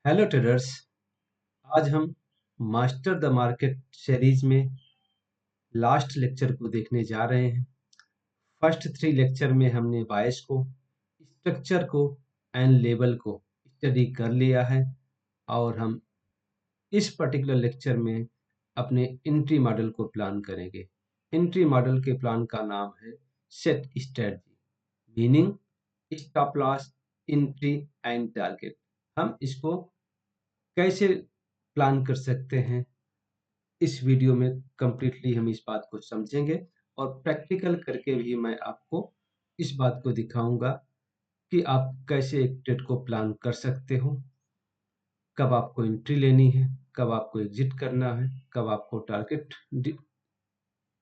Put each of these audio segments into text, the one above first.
Hello traders. आज हम master the market series में लास्ट लेक्चर को देखने जा रहे हैं। फर्स्ट 3 लेक्चर में हमने बायस को, स्ट्रक्चर को एंड लेवल को स्टडी कर लिया है और हम इस पर्टिकुलर लेक्चर में अपने एंट्री मॉडल को प्लान करेंगे। एंट्री मॉडल के प्लान का नाम है set strategy, meaning stop loss, entry and target. हम इसको कैसे प्लान कर सकते हैं, इस वीडियो में कंप्लीटली हम इस बात को समझेंगे और प्रैक्टिकल करके भी मैं आपको इस बात को दिखाऊंगा कि आप कैसे एक ट्रेड को प्लान कर सकते हो, कब आपको एंट्री लेनी है, कब आपको एग्जिट करना है, कब आपको टारगेट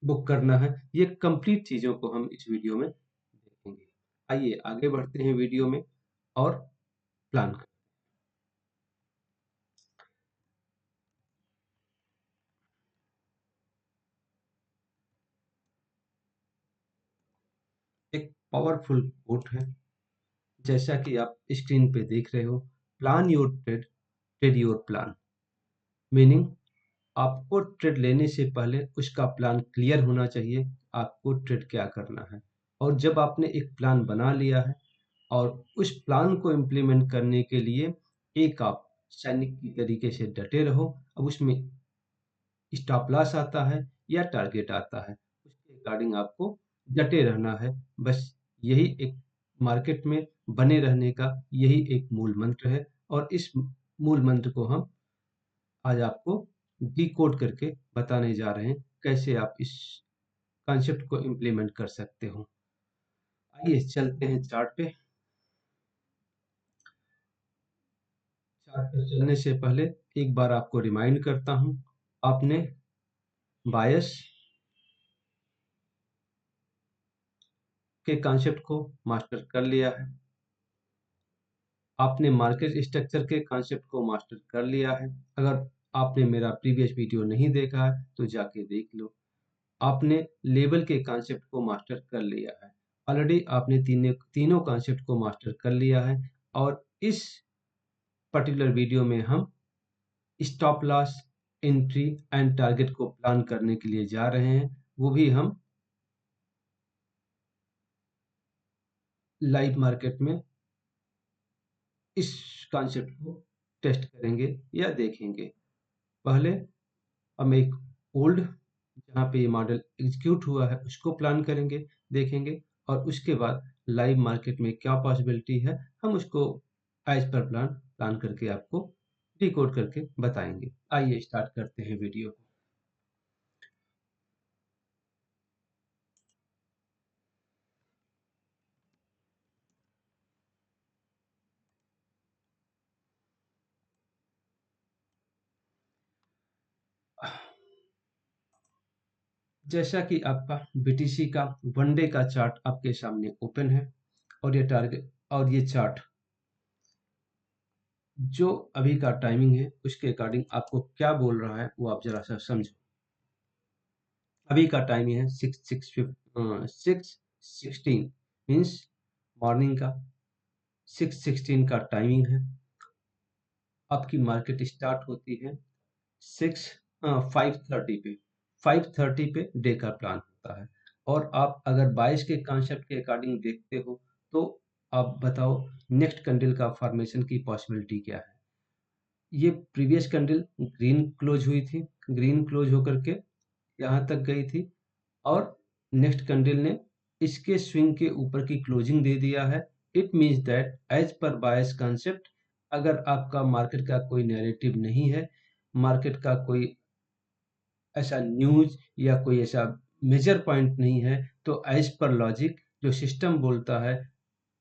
बुक करना है। ये कंप्लीट चीज़ों को हम इस वीडियो में देखेंगे। आइए आगे बढ़ते हैं वीडियो में और प्लान करते हैं। एक पावरफुल कोट है, जैसा कि आप स्क्रीन पे देख रहे हो, plan your trade, trade your plan. Meaning आपको ट्रेड लेने से पहले उसका प्लान क्लियर होना चाहिए, आपको ट्रेड क्या करना है। और जब आपने एक प्लान बना लिया है और उस प्लान को इम्प्लीमेंट करने के लिए एक आप सैनिक की तरीके से डटे रहो। अब उसमें स्टॉप लॉस आता है या टारगेट आता है, उसके अकॉर्डिंग आपको डटे रहना है। बस यही एक मार्केट में बने रहने का यही एक मूल मंत्र है और इस मूल मंत्र को हम आज आपको डिकोड करके बताने जा रहे हैं कैसे आप इस कॉन्सेप्ट को इम्प्लीमेंट कर सकते हो। आइए चलते हैं चार्ट पे। चार्ट पे चलने से पहले एक बार आपको रिमाइंड करता हूं, आपने बायस के कॉन्सेप्ट को मास्टर कर लिया है, आपने मार्केट स्ट्रक्चर के कॉन्सेप्ट को मास्टर कर लिया है। अगर आपने मेरा प्रीवियस वीडियो नहीं देखा है तो जाके देख लो। आपने लेवल के कॉन्सेप्ट को मास्टर कर लिया है, ऑलरेडी आपने तीनों कॉन्सेप्ट को मास्टर कर लिया है। और इस पर्टिकुलर वीडियो में हम stop loss, entry and target को प्लान करने के लिए जा रहे हैं, वो भी हम लाइव मार्केट में इस कॉन्सेप्ट को टेस्ट करेंगे या देखेंगे। पहले हम एक ओल्ड, जहाँ पे ये मॉडल एग्जीक्यूट हुआ है, उसको प्लान करेंगे, देखेंगे और उसके बाद लाइव मार्केट में क्या पॉसिबिलिटी है हम उसको एज पर प्लान प्लान करके आपको डिकोड करके बताएंगे। आइए स्टार्ट करते हैं वीडियो को। जैसा कि आपका बीटीसी का वन डे का चार्ट आपके सामने ओपन है और ये टारगेट और ये चार्ट जो अभी का टाइमिंग है उसके अकॉर्डिंग आपको क्या बोल रहा है वो आप जरा सा समझो। अभी का टाइमिंग है 6:16 मीन्स मॉर्निंग का 6:16 का टाइमिंग है। आपकी मार्केट स्टार्ट होती है 5:30 पे। 5:30 पे डे का प्लान होता है और आप अगर 22 के कॉन्सेप्ट के अकॉर्डिंग देखते हो तो आप बताओ नेक्स्ट कैंडल का फॉर्मेशन की पॉसिबिलिटी क्या है। ये प्रीवियस कैंडल ग्रीन क्लोज हुई थी, ग्रीन क्लोज होकर के यहाँ तक गई थी और नेक्स्ट कैंडल ने इसके स्विंग के ऊपर की क्लोजिंग दे दिया है। It means that as per bias concept, अगर आपका मार्केट का कोई नैरेटिव नहीं है, मार्केट का कोई ऐसा न्यूज या कोई ऐसा मेजर पॉइंट नहीं है, तो एज पर लॉजिक जो सिस्टम बोलता है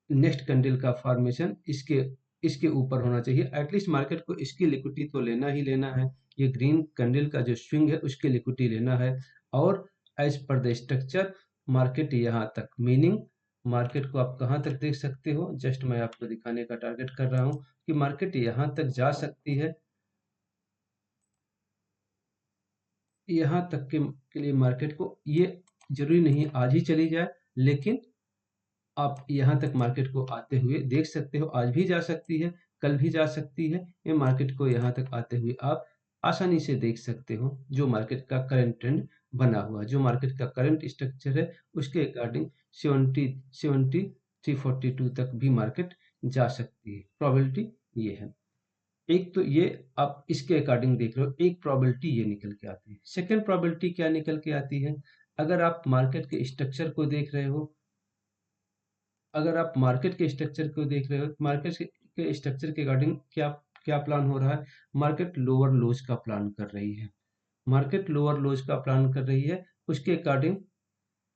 नेक्स्ट कैंडल का फॉर्मेशन इसके इसके ऊपर होना चाहिए। एटलीस्ट मार्केट को इसकी लिक्विडिटी तो लेना ही लेना है, ये ग्रीन कैंडल का जो स्विंग है उसकी लिक्विडिटी लेना है। और as per the structure market यहाँ तक, मीनिंग मार्केट को आप कहाँ तक देख सकते हो, जस्ट मैं आपको दिखाने का टारगेट कर रहा हूँ कि मार्केट यहाँ तक जा सकती है। यहाँ तक के लिए मार्केट को, ये जरूरी नहीं आज ही चली जाए, लेकिन आप यहाँ तक मार्केट को आते हुए देख सकते हो, आज भी जा सकती है। कल भी जा सकती है। ये मार्केट को यहाँ तक आते हुए आप आसानी से देख सकते हो, जो मार्केट का करंट ट्रेंड बना हुआ है, जो मार्केट का करंट स्ट्रक्चर है उसके अकॉर्डिंग 70 342 तक भी मार्केट जा सकती है। प्रोबेबिलिटी ये है। एक तो ये आप इसके अकॉर्डिंग देख लो, एक प्रोबेबिलिटी ये निकल के आती है। सेकंड प्रोबेबिलिटी क्या निकल के आती है, अगर आप मार्केट के स्ट्रक्चर को देख रहे हो, अगर आप मार्केट के स्ट्रक्चर को देख रहे हो, मार्केट के स्ट्रक्चर के अकॉर्डिंग क्या क्या प्लान हो रहा है, मार्केट लोअर लोज का प्लान कर रही है, मार्केट लोअर लोज का प्लान कर रही है। उसके अकॉर्डिंग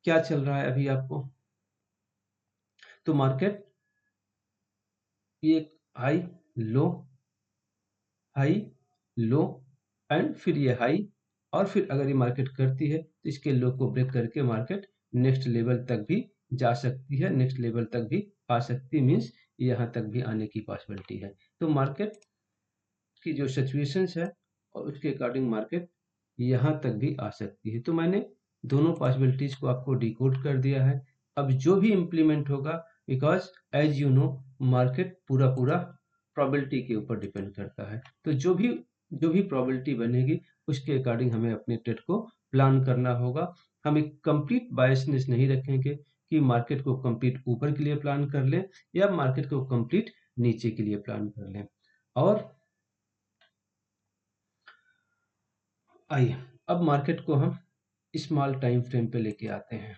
क्या चल रहा है अभी आपको, तो मार्केट ये high low, high low and फिर ये हाई, और फिर अगर ये मार्केट करती है तो इसके लो को ब्रेक करके मार्केट नेक्स्ट लेवल तक भी जा सकती है, नेक्स्ट लेवल तक भी आ सकती है, मीन्स यहाँ तक भी आने की पॉसिबिलिटी है। तो मार्केट की जो सिचुएशंस है और उसके अकॉर्डिंग मार्केट यहाँ तक भी आ सकती है। तो मैंने दोनों पॉसिबिलिटीज को आपको डिकोड कर दिया है। अब जो भी इम्प्लीमेंट होगा, because as you know market पूरा पूरा प्रोबेबिलिटी के ऊपर डिपेंड करता है, तो जो भी प्रोबेबिलिटी बनेगी उसके अकॉर्डिंग हमें अपने ट्रेड को प्लान करना होगा। हम एक कंप्लीट बायसनेस नहीं रखेंगे कि मार्केट को कंप्लीट ऊपर के लिए प्लान कर लें या मार्केट को कंप्लीट नीचे के लिए प्लान कर लें। और आइए अब मार्केट को हम स्मॉल टाइम फ्रेम पे लेके आते हैं।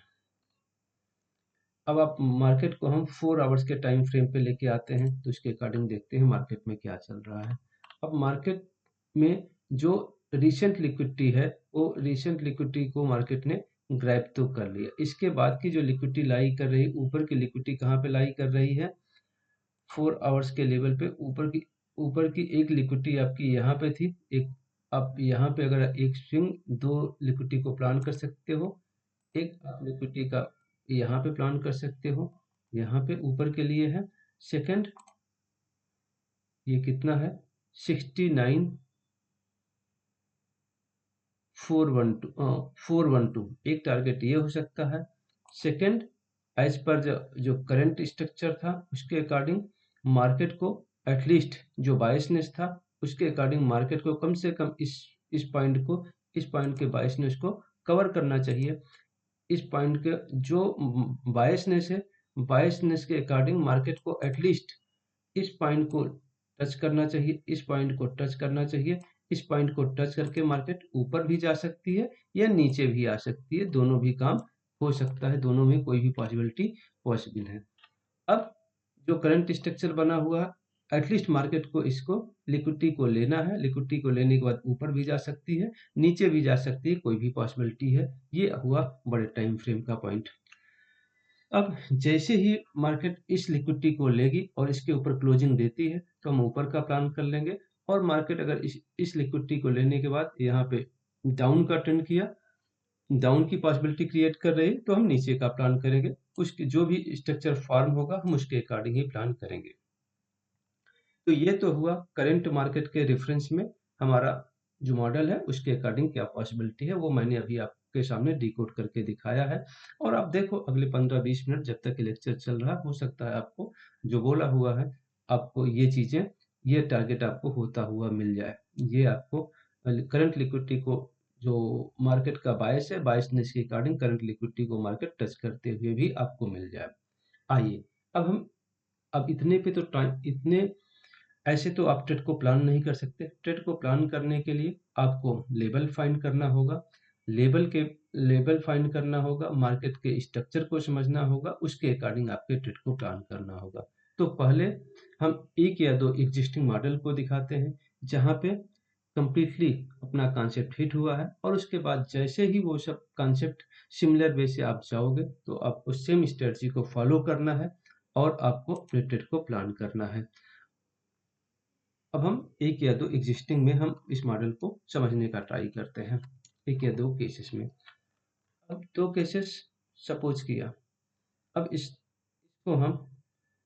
अब आप मार्केट को हम 4 आवर्स के टाइम फ्रेम पे लेके आते हैं, तो इसके अकॉर्डिंग देखते हैं मार्केट में क्या चल रहा है। अब मार्केट में जो रिसेंट लिक्विडिटी है, वो रिसेंट लिक्विडिटी को मार्केट ने ग्रैब तो कर लिया। इसके बाद की जो लिक्विडिटी लाई कर रही, ऊपर की लिक्विडिटी कहाँ पे लाई कर रही है, 4 आवर्स के लेवल पे ऊपर की एक लिक्विडिटी आपकी यहाँ पे थी, एक आप यहाँ पे अगर एक स्विंग 2 लिक्विडिटी को प्लान कर सकते हो, एक आप लिक्विडिटी का यहाँ पे प्लान कर सकते हो, यहाँ पे ऊपर के लिए है। सेकंड ये कितना है, 69,412 एक टारगेट ये हो सकता है। सेकंड, एज पर जो करंट स्ट्रक्चर था उसके अकॉर्डिंग मार्केट को एटलीस्ट जो बायसनेस था उसके अकॉर्डिंग मार्केट को कम से कम इस पॉइंट के बायसनेस को कवर करना चाहिए। इस पॉइंट के जो बायसनेस है, बायसनेस के अकॉर्डिंग मार्केट को एटलीस्ट इस पॉइंट को टच करना चाहिए, इस पॉइंट को टच करना चाहिए। इस पॉइंट को टच करके मार्केट ऊपर भी जा सकती है या नीचे भी आ सकती है, दोनों भी काम हो सकता है, दोनों में कोई भी पॉसिबिलिटी पॉसिबल है। अब जो करंट स्ट्रक्चर बना हुआ है, एटलीस्ट मार्केट को इसको लिक्विडिटी को लेना है, लिक्विडिटी को लेने के बाद ऊपर भी जा सकती है, नीचे भी जा सकती है, कोई भी पॉसिबिलिटी है। ये हुआ बड़े टाइम फ्रेम का पॉइंट। अब जैसे ही मार्केट इस लिक्विडिटी को लेगी और इसके ऊपर क्लोजिंग देती है तो हम ऊपर का प्लान कर लेंगे, और मार्केट अगर इस लिक्विडिटी को लेने के बाद यहाँ पे डाउन का ट्रेंड किया, डाउन की पॉसिबिलिटी क्रिएट कर रही है, तो हम नीचे का प्लान करेंगे। उसकी जो भी स्ट्रक्चर फॉर्म होगा हम उसके अकॉर्डिंग ही प्लान करेंगे। तो ये तो हुआ करंट मार्केट के रेफरेंस में हमारा जो मॉडल है उसके अकॉर्डिंग क्या पॉसिबिलिटी है, वो मैंने अभी आपके सामने डिकोड करके दिखाया है। और आप देखो अगले 15-20 मिनट जब तक लेक्चर चल रहा है, हो सकता है आपको जो बोला हुआ है, आपको ये चीजें, ये टारगेट आपको होता हुआ मिल जाए। ये आपको करंट लिक्विडिटी को, जो मार्केट का बायस है, बायसनेस के अकॉर्डिंग करंट लिक्विडिटी को मार्केट टच करते हुए भी आपको मिल जाए। आइए अब इतने पे तो टाइम, इतने ऐसे तो आप ट्रेड को प्लान नहीं कर सकते। ट्रेड को प्लान करने के लिए आपको लेवल फाइंड करना होगा, लेवल फाइंड करना होगा, मार्केट के स्ट्रक्चर को समझना होगा, उसके अकॉर्डिंग आपके ट्रेड को प्लान करना होगा। तो पहले हम एक या दो एग्जिस्टिंग मॉडल को दिखाते हैं जहां पे कंप्लीटली अपना कॉन्सेप्ट हिट हुआ है, और उसके बाद जैसे ही वो सब कॉन्सेप्ट सिमिलर वे से आप जाओगे तो आपको सेम स्ट्रेटजी को फॉलो करना है और आपको अपने ट्रेड को प्लान करना है। अब हम एक या दो एग्जिस्टिंग में हम इस मॉडल को समझने का ट्राई करते हैं, एक या दो केसेस में। अब दो केसेस सपोज किया, अब इसको हम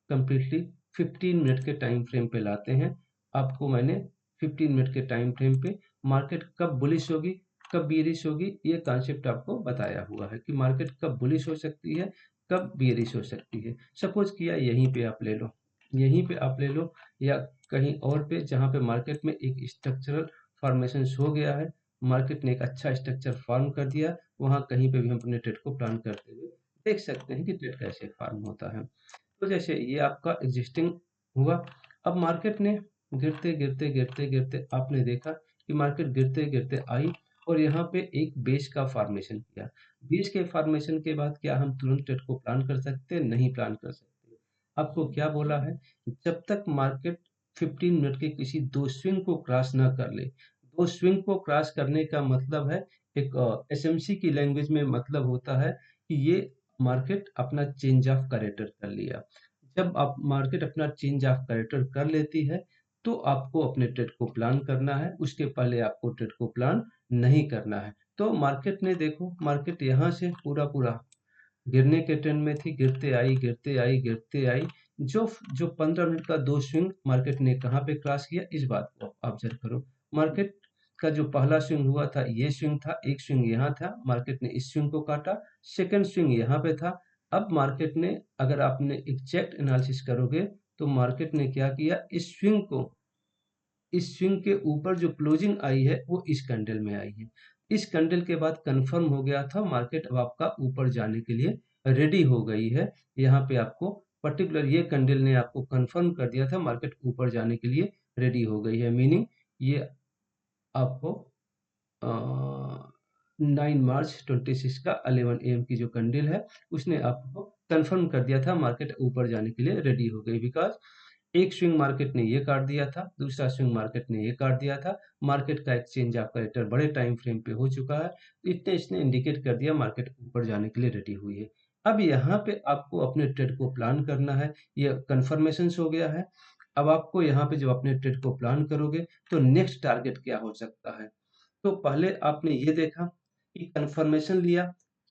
कंप्लीटली 15 मिनट के टाइम फ्रेम पे लाते हैं। आपको मैंने 15 मिनट के टाइम फ्रेम पे मार्केट कब बुलिश होगी, कब बियरिश होगी, ये कॉन्सेप्ट आपको बताया हुआ है कि मार्केट कब बुलिश हो सकती है, कब बियरिश हो सकती है। सपोज किया यहीं पे आप ले लो, यहीं पे आप ले लो, या कहीं और पे जहाँ पे मार्केट में एक स्ट्रक्चरल फॉर्मेशन हो गया है, मार्केट ने एक अच्छा स्ट्रक्चर फॉर्म कर दिया, वहाँ कहीं पे भी हम अपने ट्रेड को प्लान करते हुए देख सकते हैं कि ट्रेड कैसे फॉर्म होता है। तो जैसे ये आपका एग्जिस्टिंग हुआ, अब मार्केट ने गिरते गिरते गिरते गिरते आपने देखा कि मार्केट गिरते गिरते आई और यहाँ पे एक बेस का फॉर्मेशन किया। बेस के फॉर्मेशन के बाद क्या हम तुरंत ट्रेड को प्लान कर सकते हैं? नहीं प्लान कर सकते। आपको क्या बोला है? जब तक मार्केट 15 मिनट के किसी दो स्विंग को क्रॉस ना कर ले। दो स्विंग को क्रॉस करने का मतलब है, एक एसएमसी की लैंग्वेज में मतलब होता है कि ये मार्केट अपना चेंज ऑफ कैरेक्टर कर लिया। जब आप मार्केट अपना चेंज ऑफ कैरेक्टर कर लेती है, तो आपको अपने ट्रेड को प्लान करना है, उसके पहले आपको ट्रेड को प्लान नहीं करना है। तो मार्केट ने देखो, मार्केट यहाँ से पूरा गिरने के ट्रेंड में थी, गिरते आई, गिरते आई, गिरते आई। जो जो 15 मिनट का दो स्विंग मार्केट ने कहाँ पे क्रॉस किया, इस बात को ऑब्जर्व करो। मार्केट का जो पहला स्विंग हुआ था, ये स्विंग था, एक स्विंग यहाँ था, मार्केट ने इस स्विंग को काटा, सेकंड स्विंग यहाँ पे था। अब मार्केट ने, अगर आपने एग्जैक्ट एनालिसिस करोगे, तो मार्केट ने क्या किया, इस स्विंग के ऊपर जो क्लोजिंग आई है वो इस कैंडल में आई है। इस कैंडल के बाद कंफर्म हो गया था मार्केट अब आपका ऊपर जाने के लिए रेडी हो गई है। यहाँ पे आपको पर्टिकुलर ये कैंडल ने आपको कंफर्म कर दिया था मार्केट ऊपर जाने के लिए रेडी हो गई है। मीनिंग ये आपको 9 मार्च 26 का 11 AM की जो कैंडल है, उसने आपको कंफर्म कर दिया था मार्केट ऊपर जाने के लिए रेडी हो गई। बिकॉज एक स्विंग मार्केट ने ये काट दिया था, दूसरा स्विंग मार्केट ने ये काट दिया था, मार्केट का एक चेंज ऑफ कैरेक्टर बड़े टाइम फ्रेम पे हो चुका है, तो इतने इसने इंडिकेट कर दिया मार्केट ऊपर जाने के लिए रेडी हुई है। अब यहाँ पे आपको अपने ट्रेड को प्लान करना है, ये कंफर्मेशन हो गया है। अब आपको यहाँ पे जब अपने ट्रेड को प्लान करोगे, तो नेक्स्ट टारगेट क्या हो सकता है? तो पहले आपने ये देखा कि कंफर्मेशन लिया,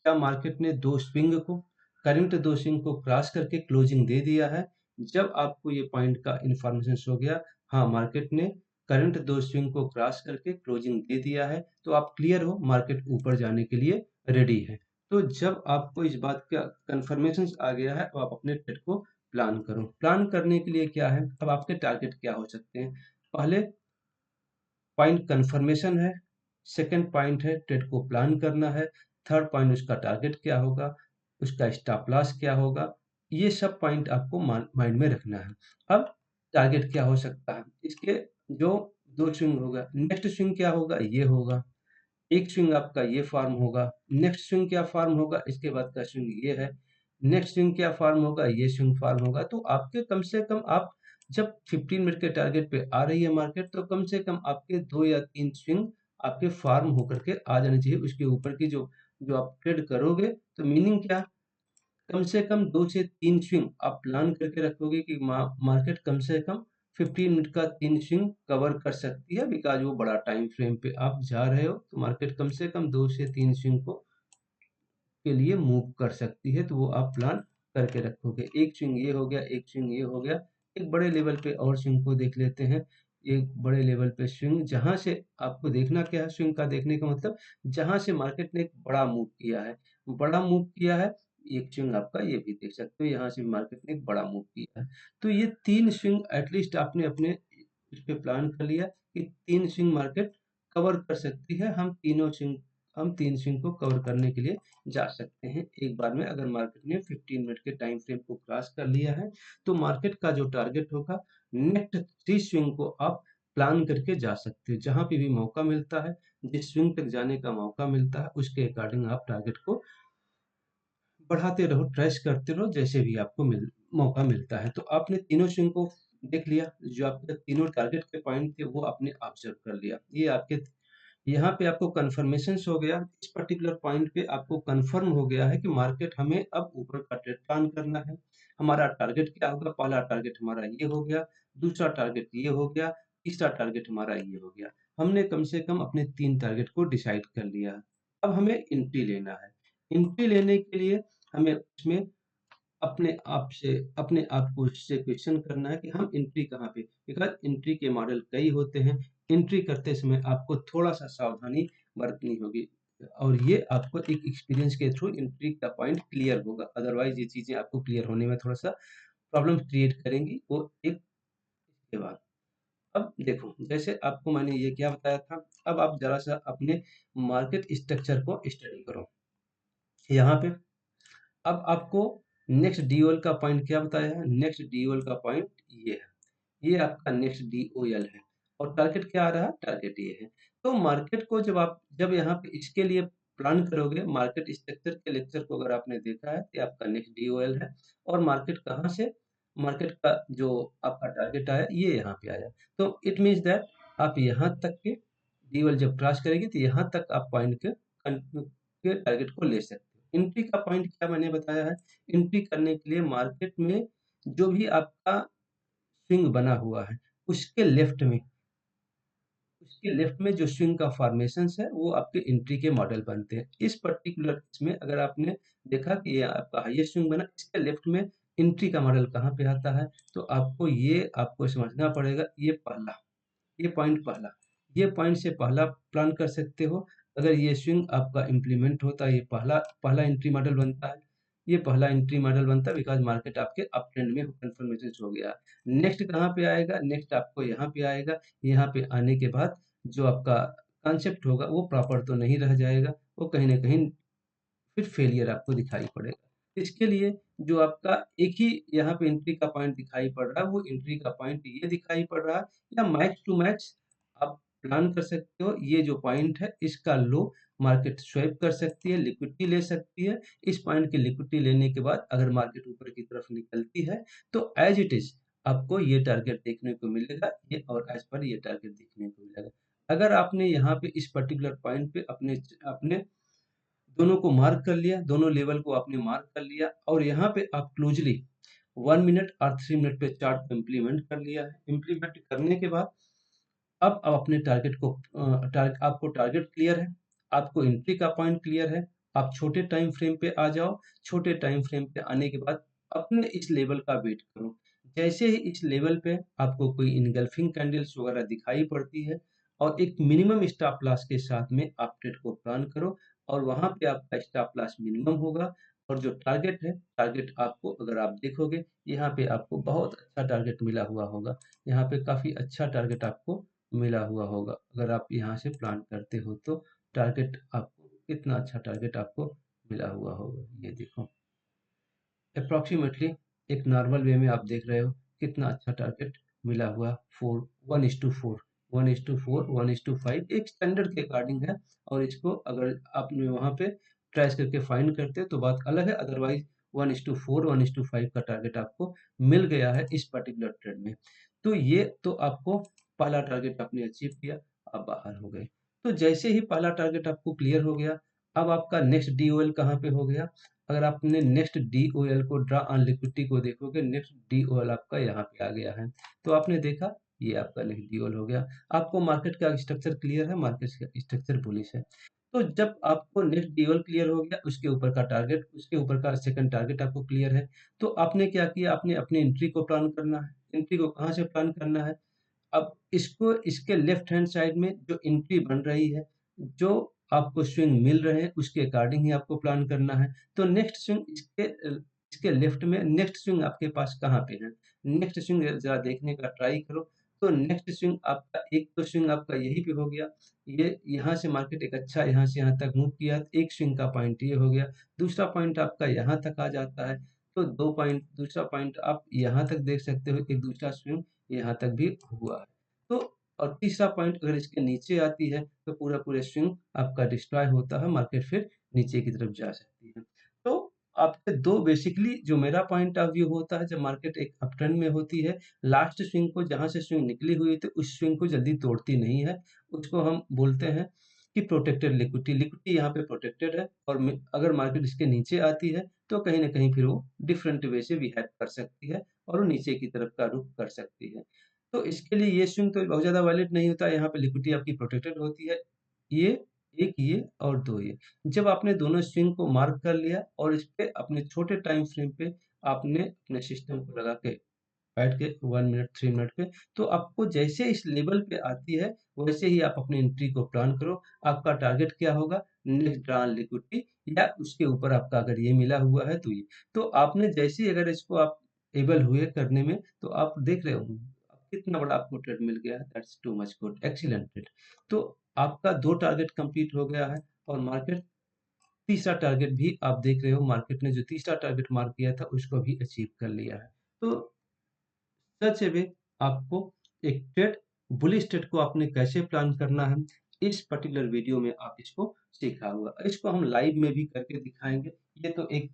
क्या मार्केट ने दो स्विंग को, करंट दो स्विंग को क्रॉस करके क्लोजिंग दे दिया है। जब आपको ये पॉइंट का इंफॉर्मेशन हो गया, हाँ मार्केट ने करंट दो स्विंग को क्रॉस करके क्लोजिंग दे दिया है, तो आप क्लियर हो मार्केट ऊपर जाने के लिए रेडी है। तो जब आपको इस बात का कंफर्मेशन आ गया है, तो आप अपने ट्रेड को प्लान करो। प्लान करने के लिए क्या है, अब आपके टारगेट क्या हो सकते हैं? पहले पॉइंट कंफर्मेशन है, सेकंड पॉइंट है ट्रेड को प्लान करना है, थर्ड पॉइंट उसका टारगेट क्या होगा, उसका स्टॉप लॉस क्या होगा, ये सब पॉइंट आपको माइंड में रखना है। अब टारगेट क्या हो सकता है, इसके जो दो स्विंग होगा, नेक्स्ट स्विंग क्या होगा, ये होगा, एक स्विंग आपका ये फॉर्म होगा, नेक्स्ट स्विंग क्या फॉर्म होगा, इसके बाद का स्विंग ये है, नेक्स्ट स्विंग क्या फॉर्म होगा, ये स्विंग फॉर्म होगा। तो आपके कम से कम, आप जब 15 मिनट के टारगेट पे आ रही है मार्केट, तो कम से कम आपके 2 या 3 स्विंग आपके फॉर्म होकर के आ जाने चाहिए। उसके ऊपर की जो जो आप ट्रेड करोगे, तो मीनिंग क्या, कम से कम 2 से 3 स्विंग आप प्लान करके रखोगे कि मार्केट कम से कम 15 मिनट का 3 स्विंग कवर कर सकती है, बिकॉज़ वो बड़ा टाइम फ्रेम पे आप जा रहे हो, तो मार्केट कम से कम 2 से 3 स्विंग को के लिए मूव कर सकती है, तो वो आप प्लान करके रखोगे। एक स्विंग ये हो गया, एक स्विंग ये हो गया। एक बड़े लेवल पे और स्विंग को देख लेते हैं। एक बड़े लेवल पे स्विंग, जहाँ से आपको देखना क्या है, स्विंग का देखने का मतलब, जहाँ से मार्केट ने एक बड़ा मूव किया है, बड़ा मूव किया है, एक स्विंग आपका ये भी देख सकते हो, यहाँ से मार्केट ने एक बड़ा मूव किया है। तो ये 3 स्विंग एटलीस्ट आपने अपने इस पे प्लान कर लिया कि 3 स्विंग मार्केट कवर कर सकती है। हम 3 स्विंग को कवर करने के लिए जा सकते हैं एक बार में। अगर मार्केट ने 15 मिनट के टाइम फ्रेम को क्रॉस कर लिया है, तो मार्केट का जो टारगेट होगा, नेक्स्ट 3 स्विंग को आप प्लान करके जा सकते हो। जहाँ पे भी मौका मिलता है, जिस स्विंग तक जाने का मौका मिलता है, उसके अकॉर्डिंग आप टारगेट को बढ़ाते रहो, ट्रेस करते रहो, जैसे भी आपको मौका मिलता है। तो आपने तीनों स्विंग को देख लिया, जो आपके तीनों टारगेट के पॉइंट थे वो आपने ऑब्जर्व कर लिया। ये आपके यहाँ पे आपको कन्फर्मेशन हो गया, इस पर्टिकुलर पॉइंट पे आपको कंफर्म हो गया है कि मार्केट हमें अब ऊपर का ट्रेड प्लान करना है। हमारा टारगेट क्या होगा, पहला टारगेट हमारा ये हो गया, दूसरा टारगेट ये हो गया, तीसरा टारगेट हमारा ये हो गया। हमने कम से कम अपने 3 टारगेट को डिसाइड कर लिया है। अब हमें एंट्री लेना है। एंट्री लेने के लिए हमें उसमें अपने आप को उससे क्वेश्चन करना है कि हम एंट्री कहाँ पे, बिकॉज़ एंट्री के मॉडल कई होते हैं। एंट्री करते समय आपको थोड़ा-सा सावधानी बरतनी होगी, और ये आपको एक एक्सपीरियंस के थ्रू एंट्री का पॉइंट क्लियर होगा। अदरवाइज़ ये चीज़ें आपको क्लियर होने में थोड़ा-सा प्रॉब्लम क्रिएट करेंगी, वो एक के बाद। अब देखो, जैसे आपको मैंने ये क्या बताया था, अब आप जरा सा अपने मार्केट स्ट्रक्चर को स्टडी करो। यहाँ पे अब आपको नेक्स्ट डीओएल का पॉइंट क्या बताया है, नेक्स्ट डीओएल का पॉइंट ये है, ये आपका नेक्स्ट डीओएल है और टारगेट क्या आ रहा है, टारगेट ये है। तो मार्केट को जब यहाँ पे इसके लिए प्लान करोगे, मार्केट स्ट्रक्चर के लेक्चर को अगर आपने देखा है तो ये आपका नेक्स्ट डीओएल है और मार्केट कहाँ से, मार्केट का जो आपका टारगेट आया ये यहाँ पे आया। तो इट मीन्स दैट आप यहाँ तक के डीओएल जब क्रॉस करेगी तो यहाँ तक आप पॉइंट के टारगेट को ले सकते हो। एंट्री का पॉइंट क्या मैंने बताया है, एंट्री करने के लिए मार्केट में जो भी आपका स्विंग बना हुआ है उसके लेफ्ट में, उसके लेफ्ट में जो स्विंग का फॉर्मेशंस है वो आपके एंट्री के मॉडल बनते हैं। इस पर्टिकुलर इसमें अगर आपने देखा कि ये आपका हाईएस्ट स्विंग बना, इसके लेफ्ट में एंट्री का मॉडल कहाँ पे आता है, तो आपको समझना पड़ेगा। ये पॉइंट पहला, ये पॉइंट से पहला प्लान कर सकते हो। अगर ये स्विंग आपका इम्प्लीमेंट होता है, ये पहला पहला एंट्री मॉडल बनता है, ये पहला एंट्री मॉडल बनता है बिकॉज मार्केट आपके अप ट्रेंड में कंफर्मेशन हो गया। नेक्स्ट कहाँ पे आएगा, नेक्स्ट आपको यहाँ पे आएगा। यहाँ पे आने के बाद जो आपका कॉन्सेप्ट होगा वो प्रॉपर तो नहीं रह जाएगा, वो कहीं ना कहीं फिर फेलियर आपको दिखाई पड़ेगा। इसके लिए जो आपका एक ही यहाँ पे एंट्री का पॉइंट दिखाई पड़ रहा है, वो एंट्री का पॉइंट ये दिखाई पड़ रहा है, या मैच टू मैच आप प्लान कर सकते हो। ये जो पॉइंट है इसका लो मार्केट स्वैप कर सकती है, लिक्विडिटी ले सकती है। इस पॉइंट की लिक्विडिटी लेने के बाद अगर मार्केट ऊपर की तरफ निकलती है तो एज इट इज आपको ये टारगेट देखने को मिलेगा, ये और एज पर ये टारगेट देखने को मिलेगा। अगर आपने यहाँ पे इस पर्टिकुलर पॉइंट पे अपने अपने दोनों को मार्क कर लिया, दोनों लेवल को आपने मार्क कर लिया और यहाँ पे आप क्लोजली 1 मिनट और 3 मिनट पे चार्ट को इम्प्लीमेंट कर लिया है। इम्प्लीमेंट करने के बाद अब आप अपने टारगेट को आपको टारगेट क्लियर है, आपको एंट्री का पॉइंट क्लियर है। आप छोटे टाइम फ्रेम पे आ जाओ। छोटे टाइम फ्रेम पे आने के बाद अपने इस लेवल का वेट करो। जैसे ही इस लेवल पे आपको कोई इनगल्फिंग कैंडल्स वगैरह दिखाई पड़ती है और एक मिनिमम स्टॉप लॉस के साथ में आप ट्रेड को प्लान करो और वहां पे आपका स्टॉप लॉस मिनिमम होगा। और जो टारगेट है, टारगेट आपको अगर आप देखोगे यहाँ पे आपको बहुत अच्छा टारगेट मिला हुआ होगा। यहाँ पे काफी अच्छा टारगेट आपको मिला हुआ होगा। अगर आप यहाँ से प्लान करते हो तो टारगेट आपको कितना अच्छा टारगेट आपको मिला हुआ होगा, ये देखो अप्रोक्सीमेटली एक नॉर्मल वे में आप देख रहे हो कितना अच्छा टारगेट मिला हुआ। 1:4, 1:4, 1:5 एक स्टैंडर्ड के अकॉर्डिंग है। और इसको अगर आपने वहां पे ट्रेस करके फाइंड करते हो तो बात अलग है, अदरवाइज 1:4, 1:5 का टारगेट आपको मिल गया है इस पर्टिकुलर ट्रेड में। तो ये तो आपको पहला टारगेट आपने अचीव किया, आप बाहर हो गए। तो जैसे ही पहला टारगेट आपको क्लियर हो गया, अब आपका नेक्स्ट डीओएल कहाँ पे हो गया। अगर आपने नेक्स्ट डीओएल को ड्रा ऑन लिक्विडिटी को देखोगे, नेक्स्ट डीओएल आपका यहाँ पे आ गया है। तो आपने देखा ये आपका नेक्स्ट डीओएल हो गया। आपको मार्केट का स्ट्रक्चर क्लियर है, मार्केट का स्ट्रक्चर बुलिश है। तो जब आपको नेक्स्ट डीओएल क्लियर हो गया, उसके ऊपर का टारगेट, उसके ऊपर का सेकंड टारगेट आपको क्लियर है, तो आपने क्या किया, आपने अपनी एंट्री को प्लान करना है। एंट्री को कहाँ से प्लान करना है, अब इसको इसके लेफ्ट हैंड साइड में जो एंट्री बन रही है, जो आपको स्विंग मिल रहे हैं उसके अकॉर्डिंग ही आपको प्लान करना है। तो नेक्स्ट स्विंग इसके लेफ्ट में नेक्स्ट स्विंग आपके पास कहाँ पे है, नेक्स्ट स्विंग जरा देखने का ट्राई करो। तो नेक्स्ट स्विंग आपका, एक तो स्विंग आपका यही पे हो गया, ये यहाँ से मार्केट एक अच्छा यहाँ से यहाँ तक मूव किया, तो एक स्विंग का पॉइंट ये हो गया। दूसरा पॉइंट आपका यहाँ तक आ जाता है, तो दो पॉइंट, दूसरा पॉइंट आप यहाँ तक देख सकते हो, एक दूसरा स्विंग यहाँ तक भी हुआ है। तो और तीसरा पॉइंट अगर इसके नीचे आती है तो पूरा पूरा स्विंग आपका डिस्ट्रॉय होता है, मार्केट फिर नीचे की तरफ जा सकती है। तो आपके दो बेसिकली जो मेरा पॉइंट ऑफ व्यू होता है, जब मार्केट एक अप ट्रेंड में होती है, लास्ट स्विंग को जहां से स्विंग निकली हुई थी उस स्विंग को जल्दी तोड़ती नहीं है। उसको हम बोलते हैं कि प्रोटेक्टेड लिक्विडिटी, लिक्विडिटी यहाँ पे प्रोटेक्टेड है। और अगर मार्केट इसके नीचे आती है तो कहीं ना कहीं फिर वो डिफरेंट वे से बिहेव कर सकती है और वो नीचे की तरफ का रुख कर सकती है। तो इसके लिए ये स्विंग तो बहुत ज़्यादा वैलिड नहीं होता है, यहाँ पे लिक्विडिटी आपकी प्रोटेक्टेड होती है। ये एक, ये और दो ये। जब आपने दोनों स्विंग को मार्क कर लिया और इस पे अपने छोटे टाइम फ्रेम पे आपने अपने सिस्टम को लगा के बैठ के 1 मिनट 3 मिनट पे, तो आपको जैसे इस लेवल पे आती है वैसे ही आप अपनी एंट्री को प्लान करो। आपका टारगेट क्या होगा, नेक्स्ट ड्रॉन लिक्विडिटी या उसके ऊपर आपका अगर ये मिला हुआ है तो ये। तो आपने जैसे ही अगर इसको आप एबल हुए करने में, तो आप देख रहे हो कितना बड़ा आपको ट्रेड मिल गया है, that's too much good, excellent trade. तो आपका 2 टारगेट कंप्लीट हो गया है और मार्केट तीसरा टारगेट भी आप देख रहे हो, मार्केट ने जो तीसरा टारगेट मार्क किया था उसको भी अचीव कर लिया है। तो सच वे आपको एक ट्रेड बुलिश ट्रेड को आपने कैसे प्लान करना है, इस पर्टिकुलर वीडियो में आप इसको सीखा हुआ। इसको हम लाइव में भी करके दिखाएंगे। ये तो एक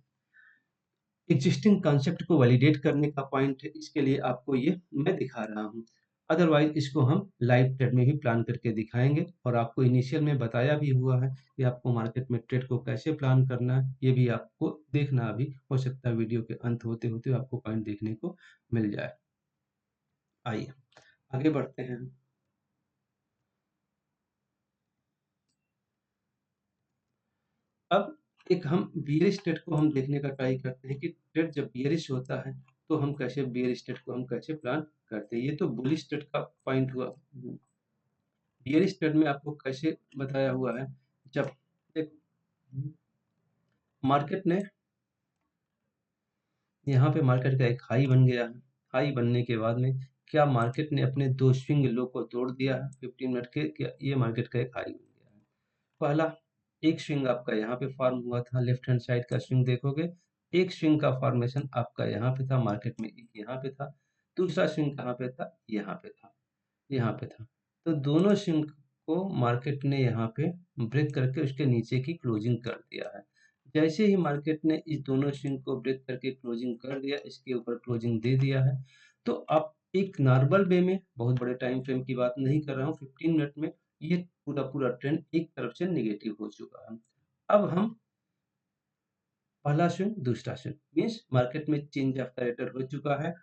एग्जिस्टिंग कॉन्सेप्ट को वैलिडेट करने का पॉइंट है, इसके लिए आपको ये मैं दिखा रहा हूँ। अदरवाइज इसको हम लाइव ट्रेड में भी प्लान करके दिखाएंगे और आपको इनिशियल में बताया भी हुआ है कि आपको मार्केट में ट्रेड को कैसे प्लान करना है। ये भी आपको देखना अभी हो सकता है वीडियो के अंत होते होते आपको पॉइंट देखने को मिल जाए। आइए आगे बढ़ते हैं। अब एक हम बियरिश ट्रेड को हम देखने का ट्राई करते हैं कि ट्रेड जब बियरिश होता है तो हम कैसे बियरिश ट्रेड को हम कैसे प्लान करते हैं। ये तो बुलिश ट्रेड का पॉइंट हुआ। बियरिश ट्रेड में आपको कैसे बताया हुआ है, जब एक मार्केट ने यहाँ पे मार्केट का एक हाई बन गया है, हाई बनने के बाद में क्या मार्केट ने अपने 2 स्विंग लो को तोड़ दिया है 15 मिनट के, क्या ये मार्केट का एक हाई बन गया है। पहला एक स्विंग आपका यहाँ पे फॉर्म हुआ था, लेफ्ट हैंड साइड का स्विंग देखोगे, एक स्विंग का फॉर्मेशन आपका यहाँ पे था मार्केट में, एक यहाँ पे था, दूसरा स्विंग कहाँ पे था, यहाँ पे था, यहाँ पे था। तो दोनों स्विंग को मार्केट ने यहाँ पे ब्रेक करके उसके नीचे की क्लोजिंग कर दिया है। जैसे ही मार्केट ने इस दोनों स्विंग को ब्रेक करके क्लोजिंग कर दिया, इसके ऊपर क्लोजिंग दे दिया है, तो आप एक नॉर्मल वे में, बहुत बड़े टाइम फ्रेम की बात नहीं कर रहा हूँ, 15 मिनट में ये पूरा पूरा ट्रेंड एक तरफ से नेगेटिव हो चुका है। अब हम पहला स्विंग दूसरा स्विंग मीन्स मार्केट में चेंज ऑफ कैरेक्टर हो चुका है।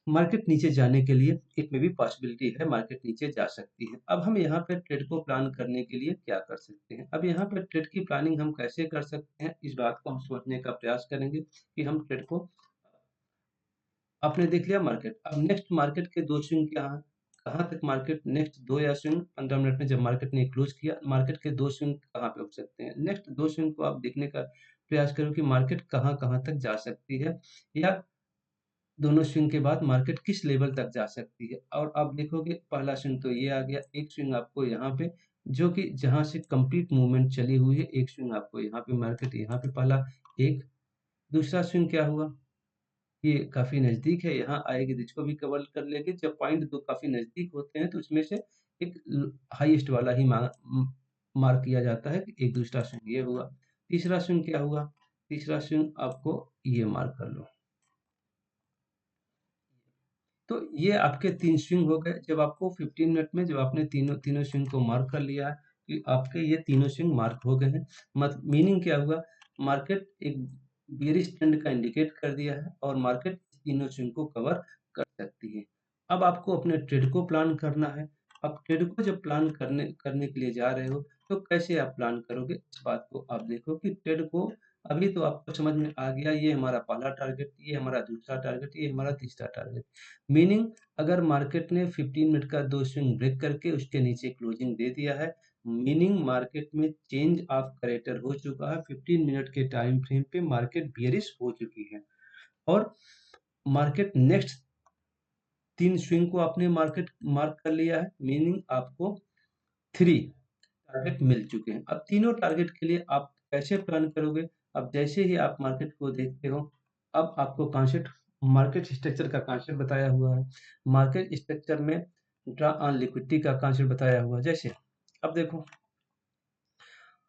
मार्केट नीचे जाने के लिए इट में भी पॉसिबिलिटी है, मार्केट नीचे जा सकती है। अब हम यहाँ पे ट्रेड को प्लान करने के लिए क्या कर सकते हैं, अब यहाँ पे ट्रेड की प्लानिंग हम कैसे कर सकते हैं, इस बात को हम समझने का प्रयास करेंगे कि हम ट्रेड को, आपने देख लिया मार्केट, अब नेक्स्ट मार्केट के 2 स्विंग क्या है, कहाँ तक मार्केट नेक्स्ट 2 या स्विंग 15 मिनट में जब मार्केट ने क्लोज किया, मार्केट के 2 स्विंग कहाँ पे हो सकते हैं, नेक्स्ट 2 स्विंग को आप देखने का प्रयास करो कि मार्केट कहाँ-कहाँ तक जा सकती है, या दोनों स्विंग के बाद मार्केट किस लेवल तक जा सकती है। और आप देखोगे पहला स्विंग तो ये आ गया, एक स्विंग आपको यहाँ पे जो कि जहाँ से कंप्लीट मूवमेंट चली हुई है, एक स्विंग आपको यहाँ पे मार्केट यहाँ पे पहला एक, दूसरा स्विंग क्या हुआ, ये काफ़ी नज़दीक है, यहाँ आएगी तो इसको भी कवर कर लेगी। जब पॉइंट 2 काफ़ी नज़दीक होते हैं तो उसमें से एक हाईएस्ट वाला ही मार्क किया जाता है कि एक दूसरा स्विंग ये हुआ। तीसरा स्विंग क्या हुआ, तीसरा स्विंग आपको ये मार्क कर लो। तो ये आपके 3 स्विंग हो गए। जब आपको 15 मिनट में जब आपने तीनों स्विंग को मार्क कर लिया है कि आपके ये तीनों स्विंग मार्क हो गए हैं, मत मीनिंग क्या हुआ, मार्केट एक बेयरिश ट्रेंड का इंडिकेट कर दिया है और मार्केट तीनों स्विंग को कवर कर सकती है। अब आपको अपने ट्रेड को प्लान करना है। अब ट्रेड को जब प्लान करने करने के लिए जा रहे हो तो कैसे आप प्लान करोगे, इस बात को आप देखो कि ट्रेड को अभी तो आपको समझ में आ गया, ये हमारा पहला टारगेट, ये हमारा दूसरा टारगेट, ये हमारा तीसरा टारगेट। मीनिंग अगर मार्केट ने 15 मिनट का 2 स्विंग ब्रेक करके उसके नीचे क्लोजिंग दे दिया है, मीनिंग मार्केट में चेंज ऑफ कैरेक्टर हो चुका है, 15 मिनट के टाइम फ्रेम पे मार्केट बियरिश हो चुकी है और मार्केट नेक्स्ट 3 स्विंग को आपने मार्केट मार्क कर लिया है, मीनिंग आपको 3 टारगेट मिल चुके हैं। अब तीनों टारगेट के लिए आप कैसे प्लान करोगे? अब जैसे ही आप मार्केट को देखते हो, अब आपको कॉन्सेप्ट मार्केट स्ट्रक्चर का कॉन्सेप्ट बताया हुआ है। मार्केट स्ट्रक्चर में ड्रा ऑन लिक्विडिटी का कॉन्सेप्ट बताया हुआ है। जैसे अब देखो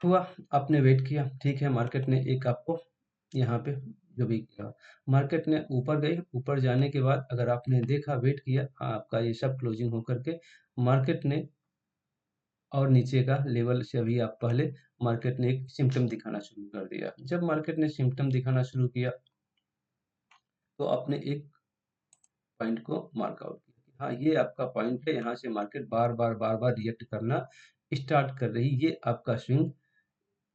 हुआ, आपने वेट किया, ठीक है, मार्केट ने एक आपको यहाँ पे जो भी किया, मार्केट ने ऊपर गई, ऊपर जाने के बाद अगर आपने देखा, वेट किया, हाँ, आपका ये सब क्लोजिंग होकर के मार्केट ने और नीचे का लेवल से अभी आप पहले मार्केट ने एक सिम्पटम दिखाना शुरू कर दिया। जब मार्केट ने सिम्पटम दिखाना शुरू किया तो आपने एक पॉइंट को मार्क आउट किया कि हाँ, ये आपका पॉइंट है, यहाँ से मार्केट बार-बार रिएक्ट करना स्टार्ट कर रही। ये आपका स्विंग,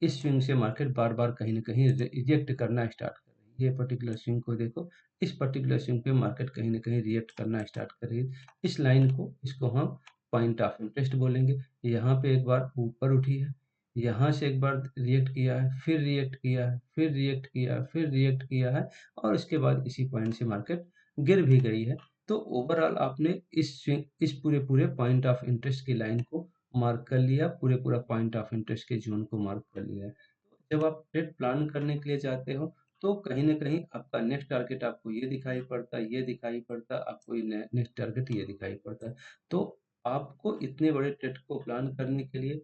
इस स्विंग से मार्केट बार-बार कहीं न कहीं रिएक्ट करना स्टार्ट कर रही है। ये पर्टिकुलर स्विंग को देखो, इस पर्टिकुलर स्विंग पे मार्केट कहीं न कहीं रिएक्ट करना स्टार्ट कर रही है। इस लाइन को, इसको हम पॉइंट ऑफ इंटरेस्ट बोलेंगे। यहाँ पे एक बार ऊपर उठी है, यहाँ से एक बार रिएक्ट किया है, फिर रिएक्ट किया है, फिर रिएक्ट किया है, फिर रिएक्ट किया है और उसके बाद इसी पॉइंट से मार्केट गिर भी गई है। तो ओवरऑल आपने इस पूरे पॉइंट ऑफ इंटरेस्ट की लाइन को मार्क कर लिया, पूरा पॉइंट ऑफ इंटरेस्ट के जोन को मार्क कर लिया है। जब आप ट्रेड प्लान करने के लिए जाते हो तो कहीं न कहीं आपका नेक्स्ट टारगेट आपको ये दिखाई पड़ता है, ये दिखाई पड़ता है, आपको ये नेक्स्ट टारगेट ये दिखाई पड़ता है। तो आपको इतने बड़े ट्रेड को प्लान करने के लिए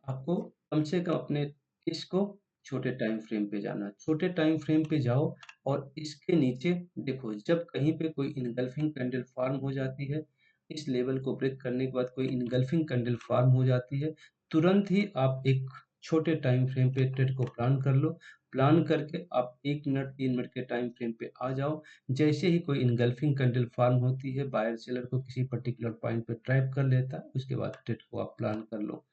आपको कम से कम अपने इसको छोटे टाइम फ्रेम पे जाना है। छोटे टाइम फ्रेम पे जाओ और इसके नीचे देखो, जब कहीं पे कोई इनगल्फिंग कैंडल फॉर्म हो जाती है, इस लेवल को ब्रेक करने के बाद कोई इनगल्फिंग कैंडल फॉर्म हो जाती है, तुरंत ही आप एक छोटे टाइम फ्रेम पे ट्रेड को प्लान कर लो। प्लान करके आप 1 मिनट, 3 मिनट के टाइम फ्रेम पे आ जाओ। जैसे ही कोई इनगल्फिंग कैंडल फॉर्म होती है, बायर सेलर को किसी पर्टिकुलर पॉइंट पे ट्रैप कर लेता है, उसके बाद ट्रेड को आप प्लान कर लो।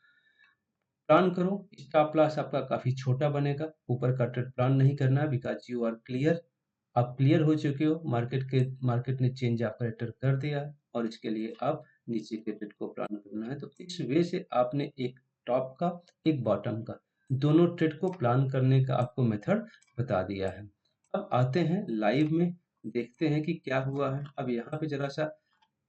प्लान करो, स्टॉप लॉस आपका काफ़ी छोटा बनेगा, ऊपर का ट्रेड प्लान नहीं करना है बिकॉज़ यू आर क्लियर। आप क्लियर हो चुके हो, मार्केट ने चेंज आपका रिटर्न कर दिया है और इसके लिए आप नीचे के ट्रेड को प्लान करना है। तो इस वे से आपने एक टॉप का, एक बॉटम का, दोनों ट्रेड को प्लान करने का आपको मेथड बता दिया है। अब आते हैं लाइव में, देखते हैं कि क्या हुआ है। अब यहाँ पे ज़रा-सा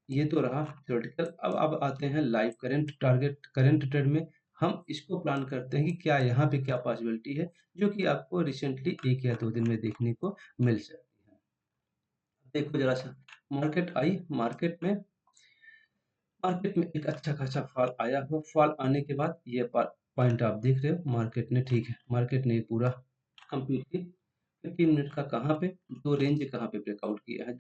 ये तो रहा थ्योरेटिकल। अब आते हैं लाइव करंट ट्रेड में। हम इसको प्लान करते हैं कि क्या यहाँ पे क्या पॉसिबिलिटी है जो कि आपको रिसेंटली 1 या 2 दिन में देखने को मिल सकती है। देखो जरा सा, मार्केट आई, मार्केट में एक अच्छा खासा फॉल आया हो। फॉल आने के बाद ये पॉइंट आप देख रहे हो, मार्केट ने ठीक है, मार्केट ने पूरा कंप्लीटली 15 मिनट का कहाँ पे, दो रेंज कहाँ पे ब्रेकआउट किया है,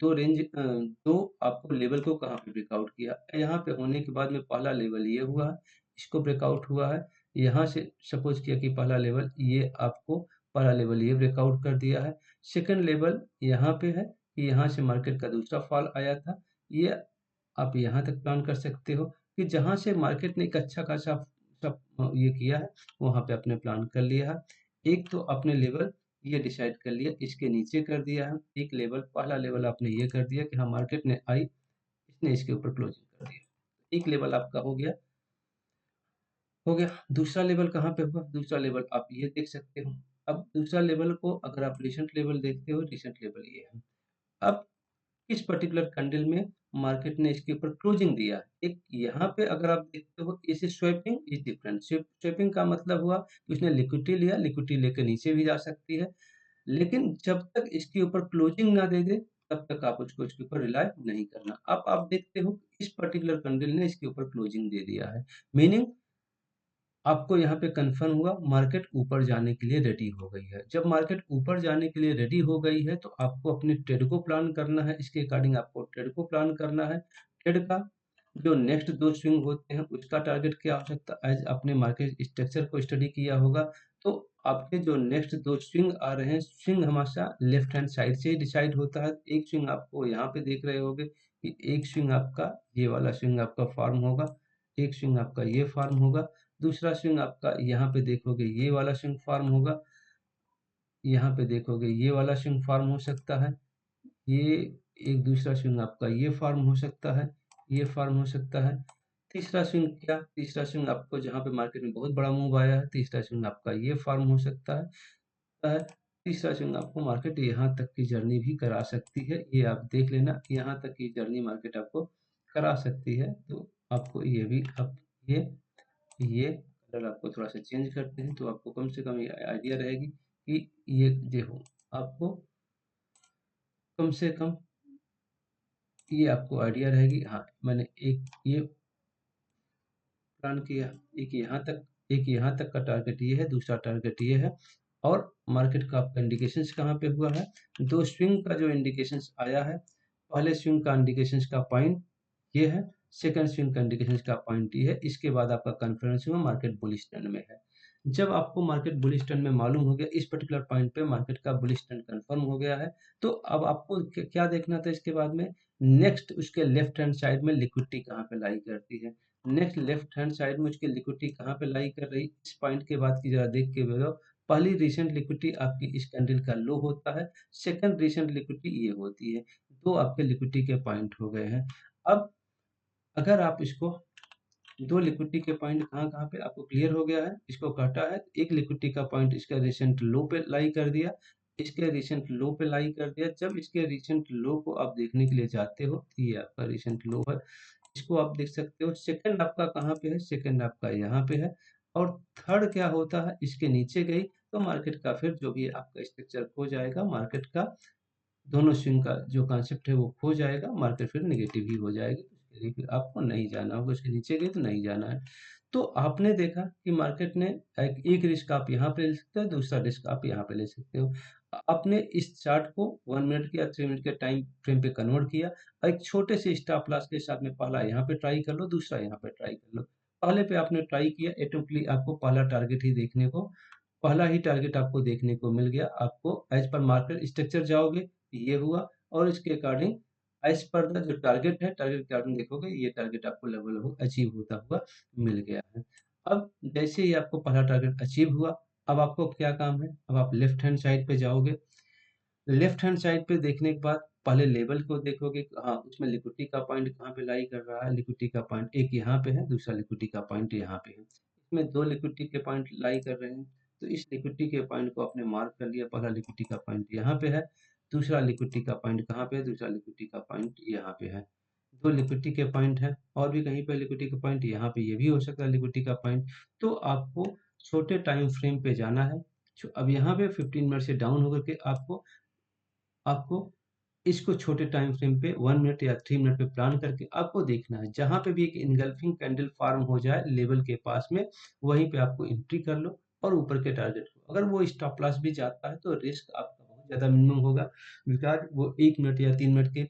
दो आपको लेवल को कहाँ पे ब्रेकआउट किया। यहाँ पे होने के बाद में पहला लेवल ये हुआ है, इसको ब्रेकआउट हुआ है। यहाँ से सपोज किया कि पहला लेवल ये आपको, पहला लेवल ये ब्रेकआउट कर दिया है। सेकंड लेवल यहाँ पे है, यहाँ से मार्केट का दूसरा फॉल आया था। ये आप यहाँ तक प्लान कर सकते हो कि जहाँ से मार्केट ने एक अच्छा खासा सब ये किया है, वहाँ पे आपने प्लान कर लिया है। एक तो आपने लेवल ये डिसाइड कर लिया, इसके नीचे कर दिया है। एक लेवल, पहला लेवल आपने ये कर दिया कि हाँ मार्केट ने आई, इसने इसके ऊपर क्लोजिंग कर दिया। एक लेवल आपका हो गया। दूसरा लेवल कहाँ पे हुआ? दूसरा लेवल आप ये देख सकते हो। अब दूसरा लेवल को अगर आप रिसेंट लेवल देखते हो, रिसेंट लेवल ये है। अब इस पर्टिकुलर कैंडल में मार्केट ने इसके ऊपर क्लोजिंग दिया है। एक यहाँ पे अगर आप देखते हो, इस स्वैपिंग इज डिफरेंट। स्वैपिंग का मतलब हुआ कि उसने लिक्विडिटी लिया, लिक्विडिटी लेके नीचे भी जा सकती है, लेकिन जब तक इसके ऊपर क्लोजिंग ना दे दे, तब तक आप उसको इसके ऊपर रिलाय नहीं करना। अब आप देखते हो इस पर्टिकुलर कैंडल ने इसके ऊपर क्लोजिंग दे दिया है, मीनिंग आपको यहाँ पे कंफर्म हुआ मार्केट ऊपर जाने के लिए रेडी हो गई है। जब मार्केट ऊपर जाने के लिए रेडी हो गई है, तो आपको अपने ट्रेड को प्लान करना है। इसके अकॉर्डिंग आपको ट्रेड को प्लान करना है। ट्रेड का जो नेक्स्ट 2 स्विंग होते हैं, उसका टारगेट क्या हो सकता है? एज़ आपने मार्केट स्ट्रक्चर को स्टडी किया होगा, तो आपके जो नेक्स्ट 2 स्विंग आ रहे हैं, स्विंग हमेशा लेफ्ट हैंड साइड से ही डिसाइड होता है। एक स्विंग आपको यहाँ पे देख रहे होंगे कि एक स्विंग आपका, ये वाला स्विंग आपका फॉर्म होगा, एक स्विंग आपका ये फॉर्म होगा, दूसरा स्विंग आपका यहाँ पे देखोगे ये वाला स्विंग फॉर्म होगा, यहाँ पे देखोगे ये वाला स्विंग फॉर्म हो सकता है, ये एक दूसरा स्विंग आपका ये फॉर्म हो सकता है, ये फॉर्म हो सकता है। तीसरा स्विंग क्या? तीसरा स्विंग आपको जहाँ पे मार्केट में बहुत बड़ा मूव आया है, तीसरा स्विंग आपका ये फॉर्म हो सकता है। तीसरा स्विंग आपको मार्केट यहाँ तक की जर्नी भी करा सकती है। ये आप देख लेना, यहाँ तक की जर्नी मार्केट आपको करा सकती है। तो आपको ये भी, अब ये कलर आपको थोड़ा-सा चेंज करते हैं, तो आपको कम से कम ये आइडिया रहेगी कि ये देखो, आपको कम से कम ये आपको आइडिया रहेगी। हाँ, मैंने एक ये प्लान किया, एक यहाँ तक का टारगेट ये है, दूसरा टारगेट ये है, और मार्केट का आपका इंडिकेशंस कहाँ पे हुआ है? 2 स्विंग का जो इंडिकेशंस आया है, पहले स्विंग का इंडिकेशंस का पॉइंट ये है, सेकंड स्विंग का इंडिकेशंस का पॉइंट ये है, इसके बाद आपका कन्फर्मेशन हुआ मार्केट बुलिश ट्रेंड में है। जब आपको मार्केट बुलिश ट्रेंड में मालूम हो गया, इस पर्टिकुलर पॉइंट पे मार्केट का बुलिश ट्रेंड कन्फर्म हो गया है, तो अब आपको क्या देखना था इसके बाद में? नेक्स्ट उसके लेफ्ट हैंड साइड में लिक्विडिटी कहाँ पे लाई करती है। नेक्स्ट लेफ्ट हैंड साइड में उसकी लिक्विडिटी कहाँ पे लाई कर रही, इस पॉइंट के बाद की जरा देख के बताओ। पहली रिसेंट लिक्विडिटी आपकी इस कैंडल का लो होता है, सेकंड रिसेंट लिक्विडिटी ये होती है। दो आपके लिक्विडिटी के पॉइंट हो गए हैं। अब अगर आप इसको, दो लिक्विडिटी के पॉइंट कहाँ-कहाँ पे आपको क्लियर हो गया है, इसको काटा है। एक लिक्विडिटी का पॉइंट इसका रिसेंट लो पे लाई कर दिया, इसके रिसेंट लो पे लाई कर दिया। जब इसके रिसेंट लो को आप देखने के लिए जाते हो, तो ये आपका रिसेंट लो है, इसको आप देख सकते हो। सेकंड आपका कहाँ पे है? सेकंड आपका यहाँ पे है। और थर्ड क्या होता है? इसके नीचे गई तो मार्केट का फिर जो भी आपका स्ट्रक्चर खो जाएगा, मार्केट का दोनों स्विंग का जो कॉन्सेप्ट है वो खो जाएगा, मार्केट फिर नेगेटिव ही हो जाएगी। उसके लिए फिर आपको नहीं जाना होगा, उसके नीचे गए तो नहीं जाना है। तो आपने देखा कि मार्केट ने एक रिस्क आप यहाँ पे ले सकते हो, दूसरा रिस्क आप यहाँ पे ले सकते हो। आपने इस चार्ट को 1 मिनट या 3 मिनट के टाइम फ्रेम पे कन्वर्ट किया और एक छोटे से स्टॉप लॉस के साथ में पहला यहाँ पे ट्राई कर लो, दूसरा यहाँ पे ट्राई कर लो। पहले पे आपने ट्राई किया, ऑटोमेटिकली आपको पहला टारगेट ही देखने को पहला ही टारगेट आपको देखने को मिल गया। आपको एज पर मार्केट स्ट्रक्चर जाओगे, ये हुआ, और इसके अकॉर्डिंग एज पर द जो टारगेट है, टारगेट के अकॉर्डिंग देखोगे, ये टारगेट आपको लगभग अचीव होता हुआ मिल गया है। अब जैसे ही आपको पहला टारगेट अचीव हुआ, अब आपको क्या काम है? अब आप लेफ्ट हैंड साइड पे जाओगे। लेफ्ट हैंड साइड पे देखने के बाद पहले लेवल को देखोगे, हाँ उसमें लिक्विडिटी का पॉइंट कहाँ पे लाई कर रहा है। लिक्विडिटी का पॉइंट एक यहाँ पे है, दूसरा लिक्विडिटी का पॉइंट यहाँ पे है। इसमें दो लिक्विडिटी के पॉइंट लाई कर रहे हैं, तो इस लिक्विडिटी के पॉइंट को आपने मार्क कर लिया। पहला लिक्विडिटी का पॉइंट यहाँ पे है, दूसरा लिक्विडिटी का पॉइंट कहाँ पे है? दूसरा लिक्विडिटी का पॉइंट यहाँ पे है। दो लिक्विडिटी के पॉइंट है, और भी कहीं पे लिक्विडिटी का पॉइंट यहाँ पे, ये भी हो सकता है लिक्विडिटी का पॉइंट। तो आपको छोटे टाइम फ्रेम पे जाना है। अब यहाँ पे 15 मिनट से डाउन होकर के आपको आपको इसको छोटे टाइम फ्रेम पे 1 मिनट या 3 मिनट पे प्लान करके आपको देखना है। जहाँ पे भी एक इनगल्फिंग कैंडल फॉर्म हो जाए लेवल के पास में, वहीं पे आपको एंट्री कर लो और ऊपर के टारगेट को, अगर वो स्टॉप लॉस भी जाता है तो रिस्क आपका बहुत ज़्यादा मिनिमम होगा। बिकॉज़ वो 1 मिनट या 3 मिनट के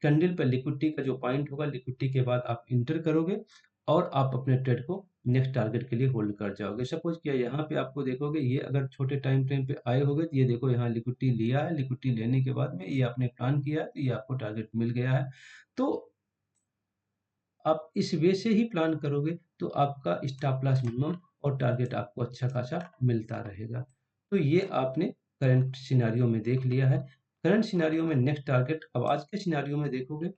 कैंडल पे लिक्विडिटी का जो पॉइंट होगा, लिक्विडिटी के बाद आप एंटर करोगे और आप अपने ट्रेड को नेक्स्ट टारगेट के लिए होल्ड कर जाओगे। सपोज किया यहाँ पे आपको देखोगे, ये अगर छोटे टाइम फ्रेम पे आए होगे तो ये देखो यहाँ लिक्विडिटी लिया है। लिक्विडिटी लेने के बाद में ये आपने प्लान किया है, तो ये आपको टारगेट मिल गया है। तो आप इस वे से ही प्लान करोगे तो आपका स्टॉप लॉस मिनिमम और टारगेट आपको अच्छा खासा मिलता रहेगा। तो ये आपने करंट सिनेरियो में देख लिया है। करंट सिनेरियो में नेक्स्ट टारगेट, अब आज के सिनेरियो में देखोगे,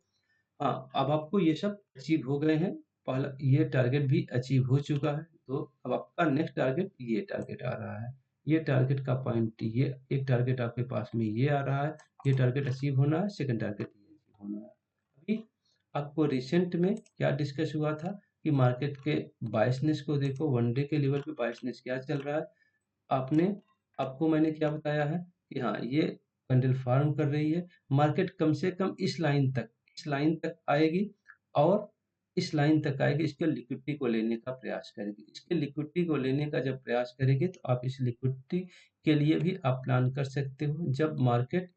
हाँ, अब आपको ये सब अचीव हो गए हैं। पहला ये टारगेट भी अचीव हो चुका है, तो अब आपका नेक्स्ट टारगेट ये टारगेट आ रहा है। ये टारगेट का पॉइंट, ये एक टारगेट आपके पास में ये आ रहा है। ये टारगेट अचीव होना है, सेकंड टारगेट ये अचीव होना है। अभी आपको रिसेंट में क्या डिस्कस हुआ था कि मार्केट के बायसनेस को देखो, वन डे के लेवल पे बायसनेस क्या चल रहा है। आपने आपको मैंने क्या बताया है कि हाँ, ये कैंडल फॉर्म कर रही है। मार्केट कम से कम इस लाइन तक आएगी, और इस लाइन तक आएगी, इसके लिक्विडिटी को लेने का प्रयास करेगी। इसके लिक्विडिटी को लेने का जब प्रयास करेगी, तो आप इस लिक्विडिटी के लिए भी आप प्लान कर सकते हो। जब मार्केट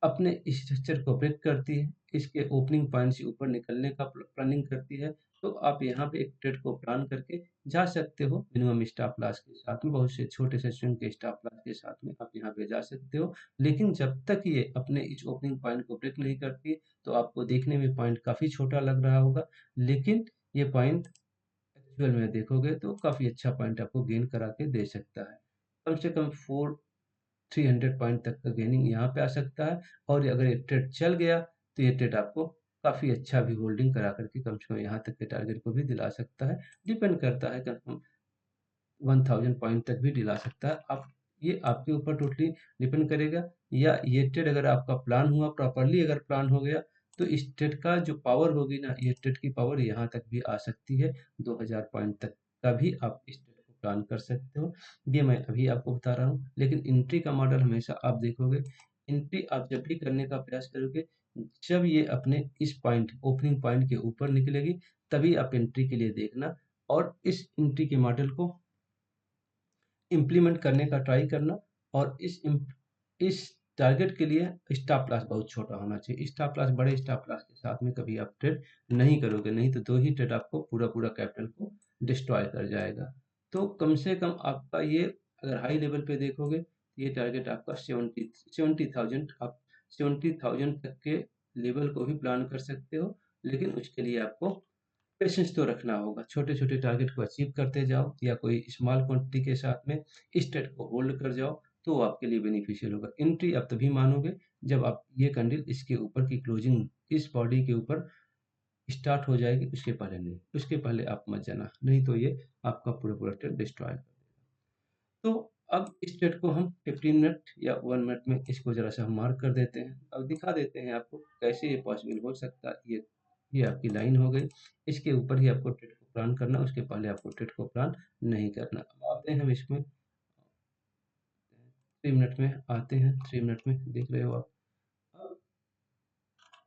अपने स्ट्रक्चर को ब्रेक करती है, इसके ओपनिंग पॉइंट से ऊपर निकलने का प्लानिंग करती है, तो आप यहाँ पे एक ट्रेड को प्लान करके जा सकते हो। मिनिमम स्टॉप लॉस के साथ में, बहुत से छोटे से स्विंग के स्टॉप लॉस के साथ में आप यहाँ पे जा सकते हो। लेकिन जब तक ये अपने इस ओपनिंग पॉइंट को ब्रेक नहीं करती, तो आपको देखने में पॉइंट काफ़ी छोटा लग रहा होगा, लेकिन ये पॉइंट एक्चुअल में देखोगे तो काफ़ी अच्छा पॉइंट आपको गेन करा के दे सकता है। कम से कम 300 पॉइंट तक का गेनिंग यहाँ पे आ सकता है। और अगर ये ट्रेड चल गया, तो ये ट्रेड आपको काफ़ी अच्छा भी होल्डिंग करा करके कम से कम यहाँ तक के टारगेट को भी दिला सकता है। डिपेंड करता है, कंफर्म 1000 पॉइंट तक भी दिला सकता है। आप ये आपके ऊपर टोटली डिपेंड करेगा। या ये ट्रेड अगर आपका प्लान हुआ प्रॉपरली, अगर प्लान हो गया, तो इस ट्रेड का जो पावर होगी ना, ये ट्रेड की पावर यहाँ तक भी आ सकती है। 2000 पॉइंट तक का भी आप इस ट्रेड को प्लान कर सकते हो। ये मैं अभी आपको बता रहा हूँ, लेकिन एंट्री का मॉडल हमेशा आप देखोगे, एंट्री आप जब भी करने का प्रयास करोगे, जब ये अपने इस पॉइंट ओपनिंग पॉइंट के ऊपर निकलेगी, तभी आप एंट्री के लिए देखना, और इस एंट्री के मॉडल को इम्प्लीमेंट करने का ट्राई करना। और इस टारगेट के लिए स्टॉप लॉस बहुत छोटा होना चाहिए। स्टॉप लॉस, बड़े स्टॉप लॉस के साथ में कभी आप ट्रेड नहीं करोगे, नहीं तो दो ही ट्रेड आपको पूरा पूरा कैपिटल को डिस्ट्रॉय कर जाएगा। तो कम से कम आपका ये, अगर हाई लेवल पे देखोगे, ये टारगेट आपका 70,000, आप 70,000 तक के लेवल को भी प्लान कर सकते हो। लेकिन उसके लिए आपको पेशेंस तो रखना होगा। छोटे-छोटे टारगेट को अचीव करते जाओ, या कोई स्मॉल क्वांटिटी के साथ में इस ट्रेड को होल्ड कर जाओ, तो वो आपके लिए बेनिफिशियल होगा। एंट्री आप तभी मानोगे जब आप ये कैंडल इसके ऊपर की क्लोजिंग इस बॉडी के ऊपर स्टार्ट हो जाएगी, उसके पहले नहीं। उसके पहले आप मत जाना, नहीं तो ये आपका पूरा-पूरा ट्रेड डिस्ट्रॉय कर देगा। तो अब इस ट्रेड को हम 15 मिनट या 1 मिनट में इसको ज़रा सा हम मार्क कर देते हैं। अब दिखा देते हैं आपको कैसे ये पॉसिबल हो सकता है। ये आपकी लाइन हो गई। इसके ऊपर ही आपको ट्रेड को प्लान करना, उसके पहले आपको ट्रेड को प्लान नहीं करना। अब आते हैं हम इसमें 3 मिनट में आते हैं, 3 मिनट में देख रहे हो आप। अब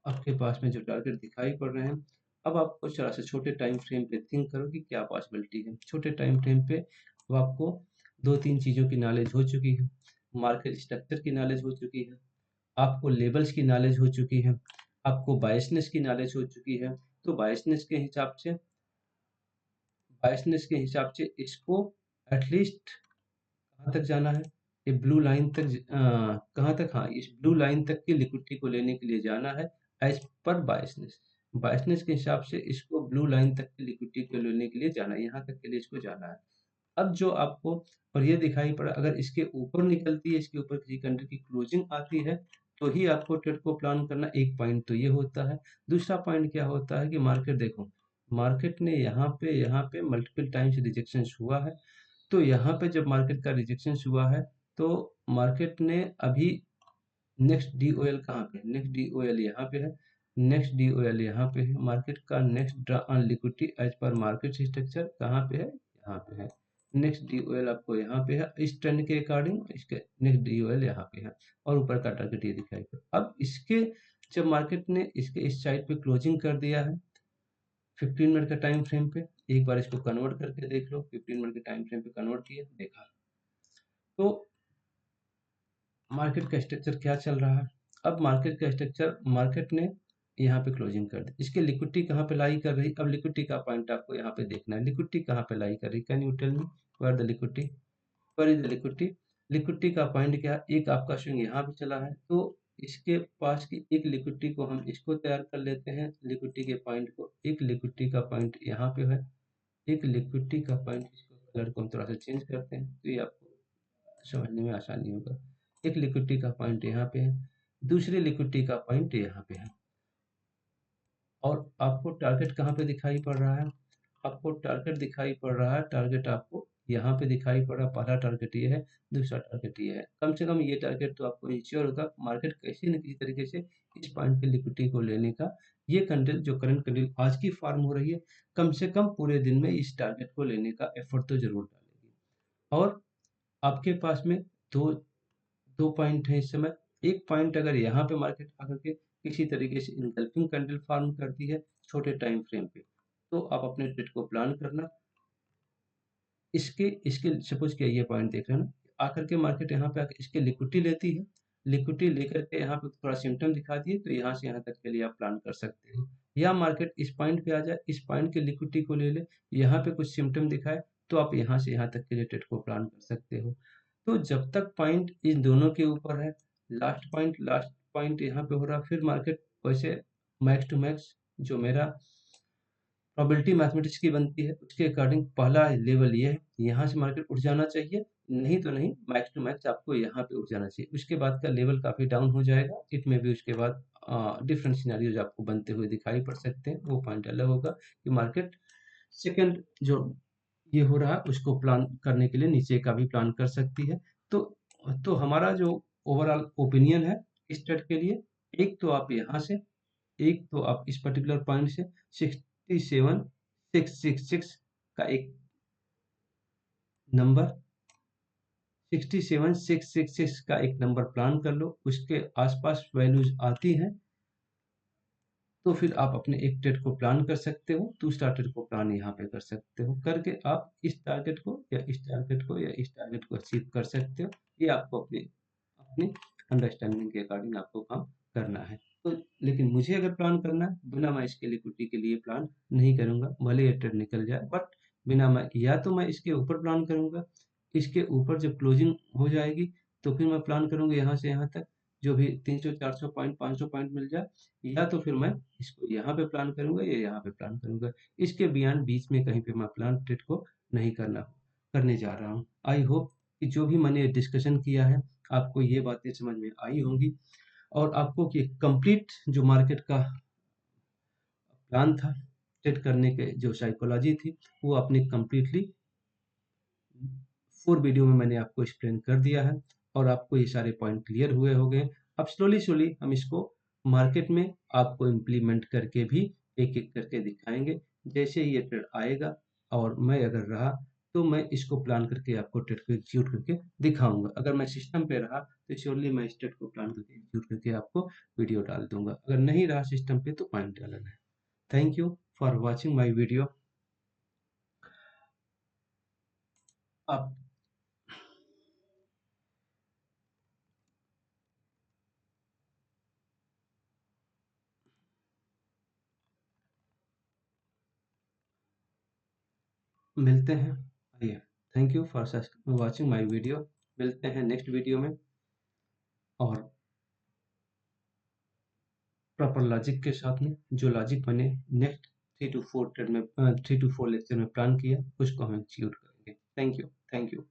आपके पास में जो टारगेट दिखाई पड़ रहे हैं, अब आपको ज़रा सा छोटे टाइम फ्रेम पे थिंक करो कि क्या पॉसिबिलिटी है। छोटे टाइम फ्रेम पे अब आपको 2-3 चीज़ों की नॉलेज हो चुकी है। मार्केट स्ट्रक्चर की नॉलेज हो चुकी है, आपको लेबल्स की नॉलेज हो चुकी है, आपको बायसनेस की नॉलेज हो चुकी है। तो बायसनेस के हिसाब से इसको एटलीस्ट कहाँ तक जाना है? ये ब्लू लाइन तक कहाँ तक? हाँ, इस ब्लू लाइन तक की लिक्विडिटी को लेने के लिए जाना है एज़ पर बायसनेस। बायसनेस के हिसाब से इसको ब्लू लाइन तक की लिक्विडिटी को लेने के लिए जाना है, यहाँ तक के लिए इसको जाना है। अब जो आपको और ये दिखाई पड़ा, अगर इसके ऊपर निकलती है, इसके ऊपर किसी कैंडल की क्लोजिंग आती है, तो ही आपको ट्रेड को प्लान करना। एक पॉइंट तो ये होता है। दूसरा पॉइंट क्या होता है कि मार्केट देखो, मार्केट ने यहाँ पे मल्टीपल टाइम्स रिजेक्शंस हुआ है। तो यहाँ पे जब मार्केट का रिजेक्शंस हुआ है, तो मार्केट ने अभी नेक्स्ट डीओएल कहाँ पे है? नेक्स्ट डीओएल यहाँ पे है, नेक्स्ट डीओएल यहाँ पे है। मार्केट का next draw on liquidity as per market structure कहाँ पे है? यहाँ पे है। नेक्स्ट डीओएल आपको यहाँ पे है, इस ट्रेंड के अकॉर्डिंग इसके नेक्स्ट डीओएल यहाँ पे है, और ऊपर का टारगेट ये दिखाई पड़ा। अब इसके जब मार्केट ने इसके इस साइड पे क्लोजिंग कर दिया है 15 मिनट का टाइम फ्रेम पे, एक बार इसको कन्वर्ट करके देख लो। 15 मिनट के टाइम फ्रेम पे कन्वर्ट किया, देखा तो मार्केट का स्ट्रक्चर क्या चल रहा है। अब मार्केट का स्ट्रक्चर, मार्केट ने यहाँ पे क्लोजिंग कर दी, इसके लिक्विडिटी कहाँ पे लाई कर रही। अब लिक्विडिटी का पॉइंट आपको यहाँ पे देखना है, लिक्विडिटी कहाँ पे लाई कर रही। Can you tell me where the liquidity, where is the liquidity? Liquidity का पॉइंट क्या, एक आपका स्विंग यहाँ पे चला है, तो इसके पास की एक लिक्विडिटी को हम इसको तैयार कर लेते हैं, लिक्विडिटी के पॉइंट को। एक लिक्विडिटी का पॉइंट यहाँ पे है, एक लिक्विडिटी का पॉइंट, इसको कलर को हम थोड़ा सा चेंज करते हैं तो ये आपको समझने में आसानी होगा। एक लिक्विडिटी का पॉइंट यहाँ पे है, दूसरी लिक्विडिटी का पॉइंट यहाँ पे है, और आपको टारगेट कहाँ पे दिखाई पड़ रहा है? आपको टारगेट दिखाई पड़ रहा है, टारगेट आपको यहाँ पे दिखाई पड़ रहा है। पहला टारगेट ये है, दूसरा टारगेट ये है। कम से कम ये टारगेट तो आपको इंश्योर होगा मार्केट कैसे न किसी तरीके से इस पॉइंट की लिक्विडिटी को लेने का। ये कैंडल जो करंट कैंडल आज की फॉर्म हो रही है, कम से कम पूरे दिन में इस टारगेट को लेने का एफर्ट तो जरूर डालेगी। और आपके पास में दो दो पॉइंट है इस समय। एक पॉइंट अगर यहाँ पे मार्केट आकर के किसी तरीके से इनकल्पिंग कैंडल फॉर्म करती है छोटे टाइम फ्रेम पे, तो आप अपने ट्रेड को प्लान करना। इसके इसके सपोज किया ये पॉइंट देख रहे हैं ना, आकर के मार्केट यहाँ पे आकर इसके लिक्विडिटी लेती है, लिक्विडिटी लेकर के यहाँ पे थोड़ा सिम्टम दिखा दिए, तो यहाँ से यहाँ तक के लिए आप प्लान कर सकते हैं। या मार्केट इस पॉइंट पे आ जाए, इस पॉइंट की लिक्विडिटी को ले ले, यहाँ पे कुछ सिम्टम दिखाए, तो आप यहाँ से यहाँ तक के लिए ट्रेड को प्लान कर सकते हो। तो जब तक पॉइंट इन दोनों के ऊपर है, लास्ट पॉइंट यहाँ पे हो रहा, फिर मार्केट वैसे मैक्स टू मैक्स जो मेरा प्रोबेबिलिटी मैथमेटिक्स की बनती है, उसके अकॉर्डिंग पहला लेवल ये है, यहाँ से मार्केट उठ जाना चाहिए, नहीं तो नहीं, मैक्स टू मैक्स आपको यहाँ पे उठ जाना चाहिए। उसके बाद का लेवल काफ़ी डाउन हो जाएगा, इट में भी उसके बाद डिफरेंट सिनेरियोज आपको बनते हुए दिखाई पड़ सकते हैं। वो पॉइंट अलग होगा कि मार्केट सेकंड जो ये हो रहा है उसको प्लान करने के लिए नीचे का भी प्लान कर सकती है। तो हमारा जो ओवरऑल ओपिनियन है इस ट्रेड के लिए, एक तो आप यहाँ से, एक तो आप इस पर्टिकुलर पॉइंट से 67666 का एक नंबर, 67666 का एक नंबर प्लान कर लो। उसके आसपास वैल्यूज आती हैं तो फिर आप अपने एक ट्रेड को प्लान कर सकते हो, दूसरा ट्रेड को प्लान यहाँ पे कर सकते हो, करके आप इस टारगेट को या इस टारगेट को या इस टारगेट को अचीव कर सकते हो। ये आपको अपनी अपनी अंडरस्टैंडिंग के अकॉर्डिंग आपको काम करना है। तो लेकिन मुझे अगर प्लान करना है, बिना मैं इसके लिक्विडिटी के लिए प्लान नहीं करूंगा, भले ये ट्रेड निकल जाए, बट बिना मैं, या तो मैं इसके ऊपर प्लान करूंगा, इसके ऊपर जब क्लोजिंग हो जाएगी तो फिर मैं प्लान करूंगा यहाँ से यहाँ तक जो भी 300 400 पॉइंट 500 पॉइंट मिल जाए, या तो फिर मैं इसको यहाँ पे प्लान करूंगा या यहाँ पे प्लान करूंगा। इसके बियॉन्ड बीच में कहीं पे मैं प्लान ट्रेड को नहीं करने जा रहा हूँ। आई होप कि जो भी मैंने डिस्कशन किया है आपको ये बातें समझ में आई होंगी, और आपको कि कंप्लीट जो मार्केट का प्लान था, ट्रेड करने के जो साइकोलॉजी थी, वो आपने कंप्लीटली 4 वीडियो में मैंने आपको एक्सप्लेन कर दिया है और आपको ये सारे पॉइंट क्लियर हुए होंगे। अब स्लोली हम इसको मार्केट में आपको इम्प्लीमेंट करके भी एक-एक करके दिखाएँगे। जैसे ही ये ट्रेड आएगा और मैं अगर रहा तो मैं इसको प्लान करके आपको ट्रेड को एग्जीक्यूट करके दिखाऊँगा। अगर मैं सिस्टम पे रहा तो श्योरली मैं इस ट्रेड को प्लान करके एग्जीक्यूट करके आपको वीडियो डाल दूँगा। अगर नहीं रहा सिस्टम पे तो पॉइंट डालना है। Thank you for watching my video. आप मिलते हैं। आइए, thank you for watching my video. मिलते हैं नेक्स्ट वीडियो में और प्रॉपर लॉजिक के साथ में, जो लॉजिक मैंने नेक्स्ट 3 to 4 लेक्चर में प्लान किया उसको हम एग्जीक्यूट करेंगे। Thank you.